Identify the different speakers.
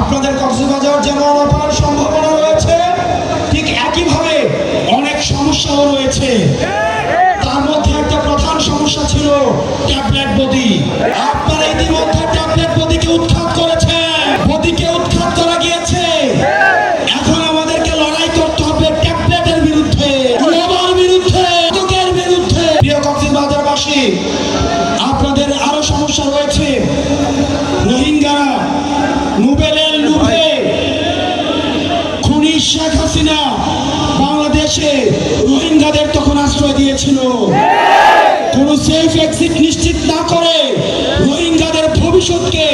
Speaker 1: আপনাদের কক্সবাজার যেমন অপার সম্ভাবনা রয়েছে, ঠিক একইভাবে অনেক সমস্যাও রয়েছে। তার মধ্যে একটা প্রধান সমস্যা ছিল ট্যাবলেট বডি। আপনারা ইতিমধ্যে ট্যাবলেট বডিকে উৎখাত করেছেন, বডিকে উৎখাত করা গিয়েছে। এখন আমাদেরকে লড়াই করতে হবে ট্যাবলেটের বিরুদ্ধে, গ্লোবাল বিরুদ্ধে, মাদকের বিরুদ্ধে। প্রিয় কক্সবাজারবাসী, আপনাদের আরো সমস্যা রয়েছে। রোহিঙ্গারা, নোবেলের লুভে খুনি শেখ হাসিনা বাংলাদেশে রোহিঙ্গাদের তখন আশ্রয় দিয়েছিল। কোন সেফ এক্সিট নিশ্চিত না করে রোহিঙ্গাদের ভবিষ্যৎকে